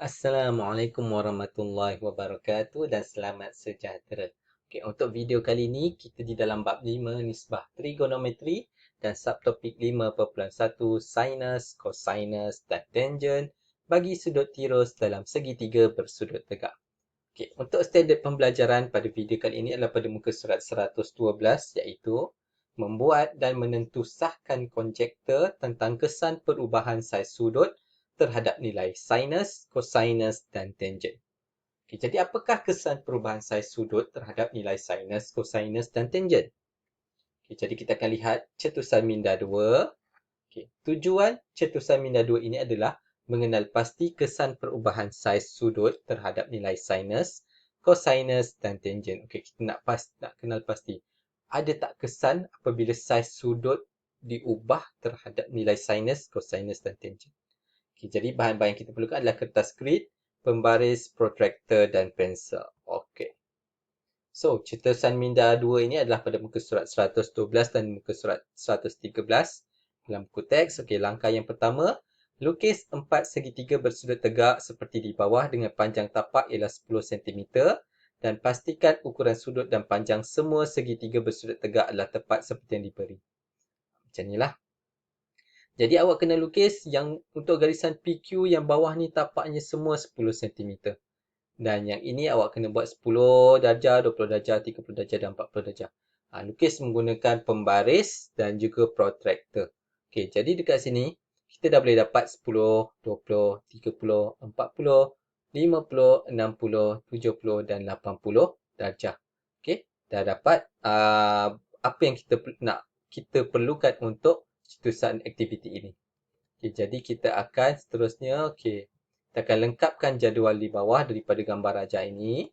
Assalamualaikum warahmatullahi wabarakatuh dan selamat sejahtera. Okey, untuk video kali ini kita di dalam bab 5 nisbah trigonometri dan subtopik 5.1 sinus, cosinus dan tangent bagi sudut tirus dalam segitiga bersudut tegak. Okey, untuk standard pembelajaran pada video kali ini adalah pada muka surat 112 iaitu membuat dan menentusahkan konjektor tentang kesan perubahan saiz sudut terhadap nilai sinus, cosinus dan tangent. Okay, jadi apakah kesan perubahan saiz sudut terhadap nilai sinus, cosinus dan tangent? Okay, jadi kita akan lihat cetusan minda 2. Okay, tujuan cetusan minda 2 ini adalah mengenal pasti kesan perubahan saiz sudut terhadap nilai sinus, cosinus dan tangent. Okay, kita nak kenal pasti. Ada tak kesan apabila saiz sudut diubah terhadap nilai sinus, cosinus dan tangent? Okay, jadi bahan-bahan yang kita perlukan adalah kertas grid, pembaris, protractor dan pensel. Okey. So, cetusan minda 2 ini adalah pada muka surat 112 dan muka surat 113 dalam buku teks. Okey, langkah yang pertama, lukis 4 segitiga bersudut tegak seperti di bawah dengan panjang tapak ialah 10 cm dan pastikan ukuran sudut dan panjang semua segitiga bersudut tegak adalah tepat seperti yang diberi. Macam inilah. Jadi awak kena lukis yang untuk garisan PQ yang bawah ni tapaknya semua 10 cm. Dan yang ini awak kena buat 10 darjah, 20 darjah, 30 darjah dan 40 darjah. Lukis menggunakan pembaris dan juga protractor. Okey, jadi dekat sini kita dah boleh dapat 10, 20, 30, 40, 50, 60, 70 dan 80 darjah. Okey, dah dapat apa yang kita perlukan untuk cetusan aktiviti ini. Okay, jadi kita akan seterusnya, kita akan lengkapkan jadual di bawah daripada gambar rajah ini.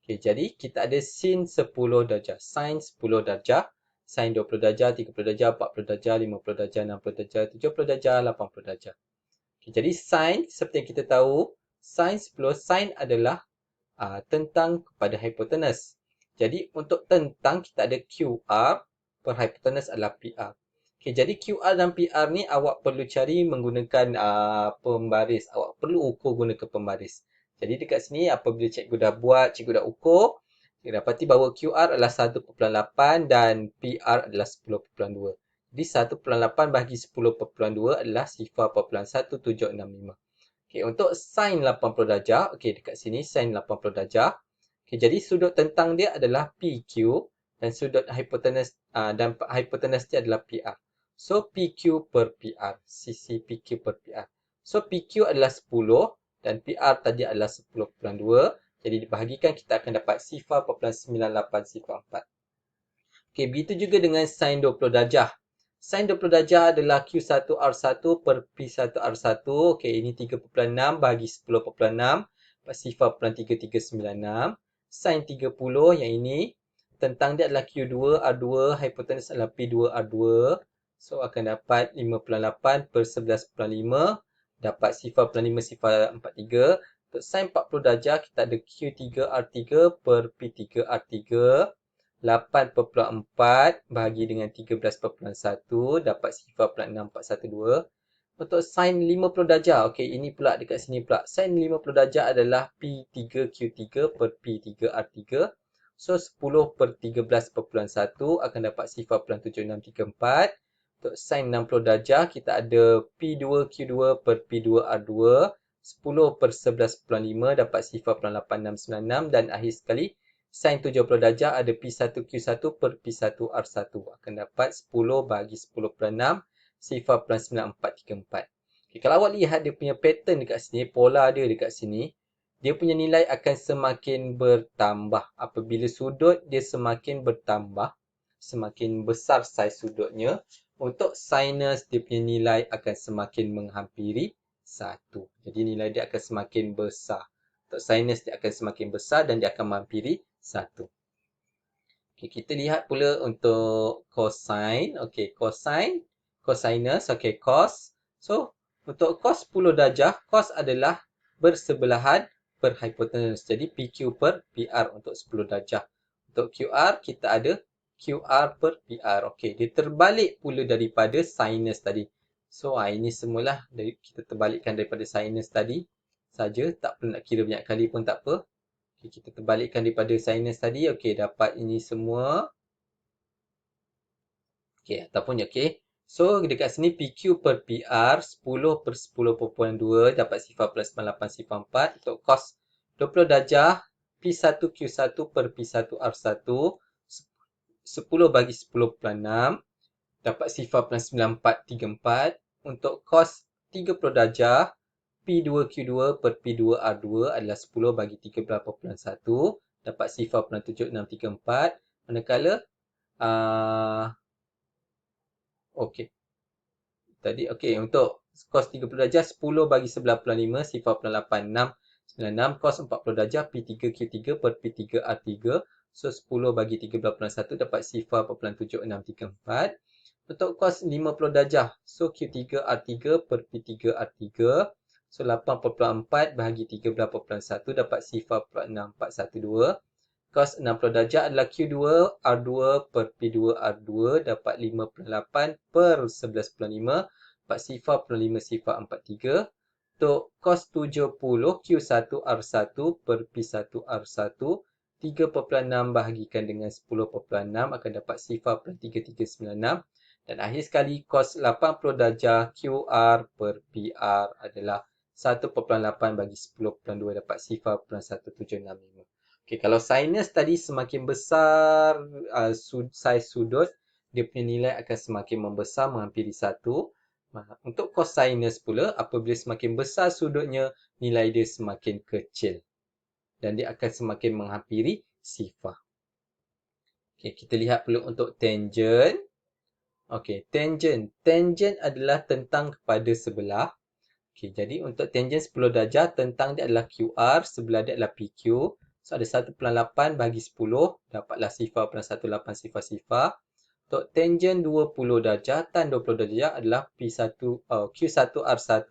Okay, jadi kita ada sin 10 darjah, sin 10 darjah, sin 20 darjah, 30 darjah, 40 darjah, 50 darjah, 60 darjah, 70 darjah, 80 darjah. Okay, jadi sin, seperti yang kita tahu, sin 10, sin adalah tentang kepada hipotenus. Jadi untuk tentang kita ada QR per hipotenus adalah PR. Okay, jadi QR dan PR ni awak perlu cari menggunakan pembaris. Awak perlu ukur gunakan pembaris. Jadi dekat sini apabila cikgu dah buat, cikgu dah ukur, cikgu dapati bahawa QR adalah 1.8 dan PR adalah 10.2. Jadi 1.8 bagi 10.2 adalah 0.1765. Okay, untuk sin 80 darjah, okay, dekat sini sin 80 darjah. Okay, jadi sudut tentang dia adalah PQ dan sudut hipotenus dan hipotenus dia adalah PR. So, PQ per PR. Sisi PQ per PR. So, PQ adalah 10 dan PR tadi adalah 10.2. Jadi, dibahagikan kita akan dapat 0.9804. Okay, begitu juga dengan sin 20 darjah. Sin 20 darjah adalah Q1R1 per P1R1. Okey, ini 3.6 bagi 10.6. 0.3396. Sin 30 yang ini. Tentang dia adalah Q2R2. Hipotenus adalah P2R2. So, akan dapat 5.8 per 11.5. Dapat 0.5043. Untuk sin 40 darjah, kita ada Q3R3 per P3R3. 8.4 bahagi dengan 13.1 dapat 0.6412. Untuk sin 50 darjah, okey, ini pula dekat sini pula. Sin 50 darjah adalah P3Q3 per P3R3. So 10 per 13.1 akan dapat 0.7634. Untuk sin 60 darjah, kita ada P2Q2 per P2R2. 10 per 11.5 dapat 0.8696 dan akhir sekali sin 70 darjah ada P1Q1 per P1R1 akan dapat 10 bagi 10/6 0.9434. Okay, kalau awak lihat dia punya pattern dekat sini, pola dia dekat sini, dia punya nilai akan semakin bertambah. Apabila sudut dia semakin bertambah, semakin besar saiz sudutnya, untuk sinus dia punya nilai akan semakin menghampiri 1. Jadi nilai dia akan semakin besar. Untuk sinus dia akan semakin besar dan dia akan menghampiri 1. Okay, kita lihat pula untuk cosine. Okay, cosine, cosinus, okay, cos. So, untuk cos 10 darjah, cos adalah bersebelahan per hipotenus. Jadi, PQ per PR untuk 10 darjah. Untuk QR, kita ada QR per PR. Okay, dia terbalik pula daripada sinus tadi. So, ini semualah kita terbalikkan daripada sinus tadi. saja, tak perlu nak kira banyak kali pun tak apa. Okay, kita terbalikkan daripada sinus tadi. Okey, dapat ini semua. Okey, ataupun okey. So, dekat sini PQ per PR 10 per 10.2 dapat sifar plus 98 sifar 4. Untuk cos 20 darjah P1Q1 per P1R1 10 bagi 10.6 dapat sifar plus 9434. Untuk cos 30 darjah P2Q2 per P2R2 adalah 10 bagi 13.1 dapat sifar plus 7634. Manakala okey. Tadi okey, untuk cos 30 darjah 10 bagi 11.5 sifar 8696. Cos 40 darjah P3Q3 per P3R3. So 10 bagi 13.1 dapat sifar 7634. Untuk cos 50 darjah, so Q3R3 per P3R3. So 8.4 bahagi 13.1 dapat sifar 6412. Cos 60 darjah adalah Q2R2 per P2R2 dapat 5.8 per 11.5 dapat sifar 5 sifar 43. Untuk cos 70 Q1R1 per P1R1 3.6 bahagikan dengan 10.6 akan dapat sifar 3396. Dan akhir sekali cos 80 darjah QR per PR adalah 1.8 bagi 10.2 dapat sifar 1765. Okey, kalau sinus tadi semakin besar saiz sudut, dia punya nilai akan semakin membesar menghampiri 1. Untuk cosinus pula, apabila semakin besar sudutnya, nilai dia semakin kecil. Dan dia akan semakin menghampiri sifar. Okey, kita lihat pula untuk tangent. Okey, tangent. Tangent adalah tentang kepada sebelah. Okey, jadi untuk tangent 10 darjah, tentang dia adalah QR, sebelah dia adalah PQ. So, ada 1.8 bagi 10, dapatlah sifar 18 sifar sifar. Untuk tangent 20 darjah, tan 20 darjah adalah Q1R1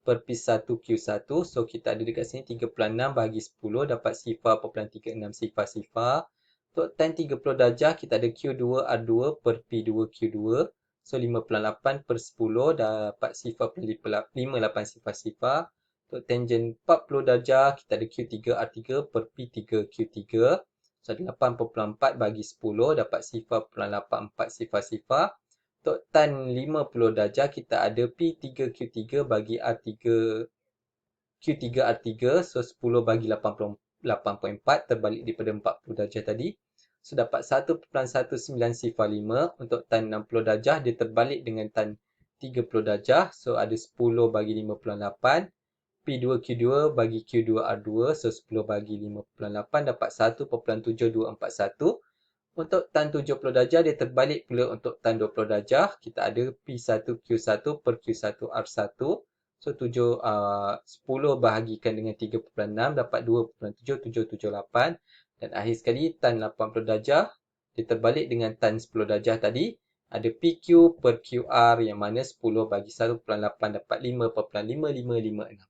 per P1Q1. So, kita ada dekat sini 36 bagi 10, dapat sifar 36 sifar sifar. Untuk tan 30 darjah, kita ada Q2R2 per P2Q2. So, 58 per 10 dapat sifar 58 sifar sifar. Untuk tangent 40 darjah, kita ada Q3R3 per P3Q3. So, 8.4 bagi 10 dapat sifar 84 sifar sifar. Untuk tan 50 darjah, kita ada P3Q3 bagi R3 Q3R3. So, 10 bagi 8.4 terbalik daripada 40 darjah tadi. So, dapat 1.19 sifar 5. Untuk tan 60 darjah, dia terbalik dengan tan 30 darjah. So, ada 10 bagi 58. P2Q2 bagi Q2R2. So, 10 bagi 58 dapat 1.7241. Untuk tan 70 darjah, dia terbalik pula untuk tan 20 darjah. Kita ada P1Q1 per Q1R1. So, 10 bahagikan dengan 3.6 dapat 2.7778. Dan akhir sekali, tan 80 darjah, dia terbalik dengan tan 10 darjah tadi. Ada PQ per QR yang mana 10 bagi 1.8 dapat 5.5556.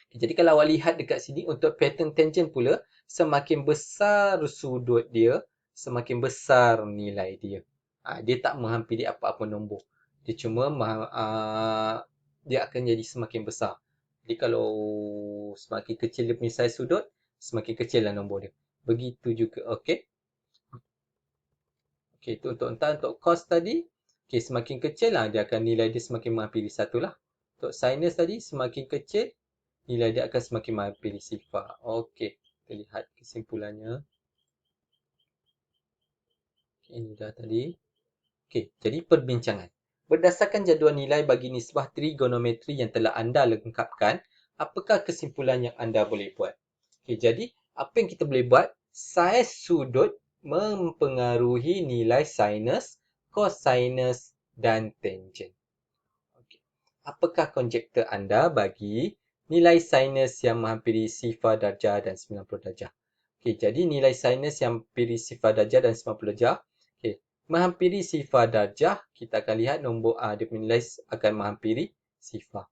Jadi kalau awak lihat dekat sini untuk pattern tangent pula, semakin besar sudut dia, semakin besar nilai dia. Dia tak menghampiri apa-apa nombor. Dia cuma dia akan jadi semakin besar. Jadi kalau semakin kecil dia punya saiz sudut, semakin kecil lah nombor dia. Begitu juga, okey. Okey, itu untuk cos tadi. Okey, semakin kecil lah dia akan nilai dia semakin menghampiri 1 lah. Untuk sinus tadi semakin kecil, nilai dia akan semakin menghampiri sifar. Okey, kita lihat kesimpulannya. Okay, ini dah tadi. Okey, jadi perbincangan. Berdasarkan jadual nilai bagi nisbah trigonometri yang telah anda lengkapkan, apakah kesimpulan yang anda boleh buat? Okey, jadi apa yang kita boleh buat? Saiz sudut mempengaruhi nilai sinus, cosinus dan tangent. Okey. Apakah konjektor anda bagi nilai sinus yang menghampiri sifar darjah dan 90 darjah? Okey, jadi nilai sinus yang menghampiri sifar darjah dan 90 darjah. Okey, menghampiri sifar darjah, kita akan lihat nombor dia punya nilai akan menghampiri sifar.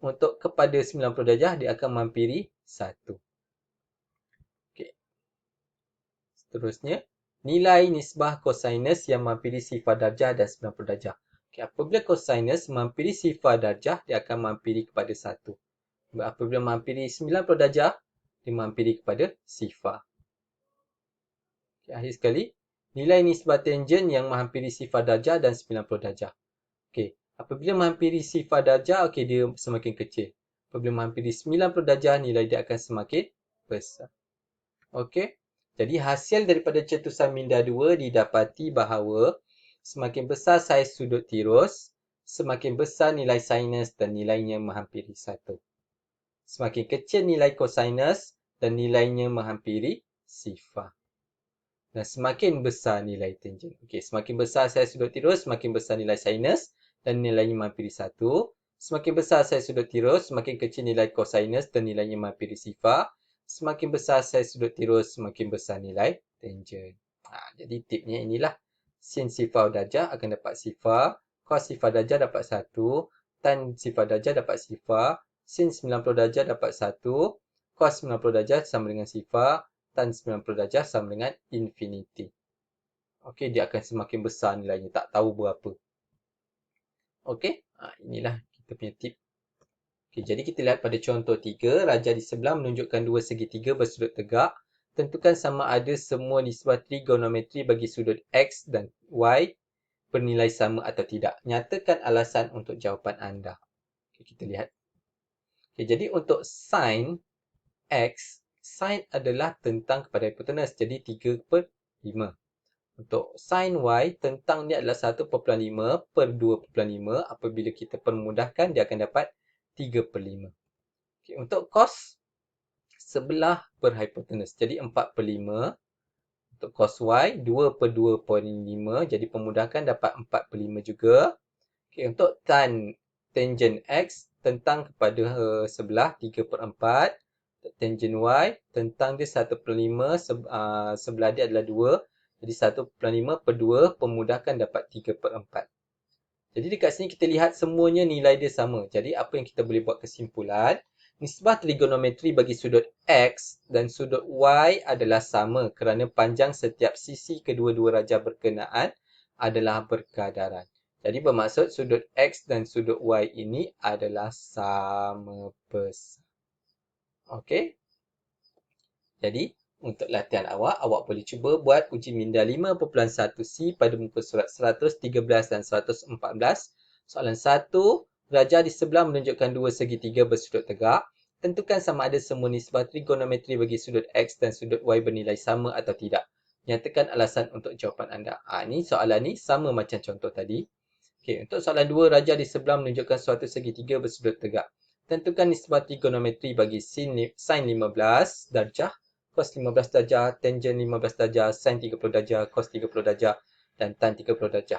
Untuk kepada 90 darjah, dia akan menghampiri 1. Okey. Seterusnya, nilai nisbah cosinus yang menghampiri sifar darjah dan 90 darjah. Okay, apabila cosinus menghampiri sifar darjah, dia akan menghampiri kepada 1. Apabila menghampiri 90 darjah, dia menghampiri kepada sifar. Okay, akhir sekali, nilai nisbah tangen yang menghampiri sifar darjah dan 90 darjah. Okey, apabila menghampiri sifar darjah, okey, dia semakin kecil. Apabila menghampiri 90 darjah, nilai dia akan semakin besar. Okey, jadi hasil daripada cetusan minda 2 didapati bahawa semakin besar saiz sudut tirus, semakin besar nilai sinus dan nilainya menghampiri 1. Semakin kecil nilai kosinus dan nilainya menghampiri sifar. Dan semakin besar nilai tangen. Okey, semakin besar saiz sudut tirus, semakin besar nilai sinus dan nilainya menghampiri 1. Semakin besar saiz sudut tirus, semakin kecil nilai kosinus dan nilainya menghampiri sifar. Semakin besar saiz sudut tirus, semakin besar nilai tangen. Jadi tipnya inilah. Sin sifar darjah akan dapat sifar, cos sifar darjah dapat 1, tan sifar darjah dapat sifar, sin 90 darjah dapat 1, cos 90 darjah sama dengan sifar, tan 90 darjah sama dengan infinity. Okey, dia akan semakin besar nilainya, tak tahu berapa. Okey, inilah kita punya tip. Okey, jadi kita lihat pada contoh 3, raja di sebelah menunjukkan dua segitiga bersudut tegak. Tentukan sama ada semua nisbah trigonometri bagi sudut X dan Y bernilai sama atau tidak. Nyatakan alasan untuk jawapan anda. Okay, kita lihat. Okay, jadi untuk sin X, sin adalah tentang kepada hipotenus. Jadi 3/5. Untuk sin Y, tentangnya adalah 1/5 per 2/5. Apabila kita permudahkan, dia akan dapat 3/5. Okay, untuk cos, sebelah per hipotenus. Jadi 4/5. Untuk cos Y, 2/2.5. Jadi pemudahkan dapat 4/5 juga. Okay, untuk tan tangen X, tentang kepada sebelah 3/4. Tangen Y, tentang dia 1/5. Sebelah dia adalah 2. Jadi 1/5 per 2, pemudahkan dapat 3/4. Jadi dekat sini kita lihat semuanya nilai dia sama. Jadi apa yang kita boleh buat kesimpulan? Nisbah trigonometri bagi sudut X dan sudut Y adalah sama kerana panjang setiap sisi kedua-dua rajah berkenaan adalah berkadaran. Jadi bermaksud sudut X dan sudut Y ini adalah sama besar. Okey? Jadi, untuk latihan awak boleh cuba buat uji minda 5.1C pada muka surat 113 dan 114. Soalan 1, rajah di sebelah menunjukkan dua segitiga bersudut tegak. Tentukan sama ada semua nisbah trigonometri bagi sudut X dan sudut Y bernilai sama atau tidak. Nyatakan alasan untuk jawapan anda. Ini soalan ni sama macam contoh tadi. Okey, untuk soalan 2, rajah di sebelah menunjukkan suatu segitiga bersudut tegak. Tentukan nisbah trigonometri bagi sin 15 darjah, cos 15 darjah, tangen 15 darjah, sin 30 darjah, cos 30 darjah dan tan 30 darjah.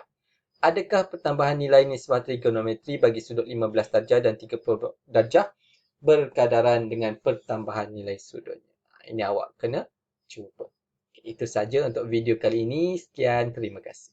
Adakah pertambahan nilai nisbah trigonometri bagi sudut 15 darjah dan 30 darjah berkadaran dengan pertambahan nilai sudutnya? Ini awak kena cuba. Itu saja untuk video kali ini. Sekian, terima kasih.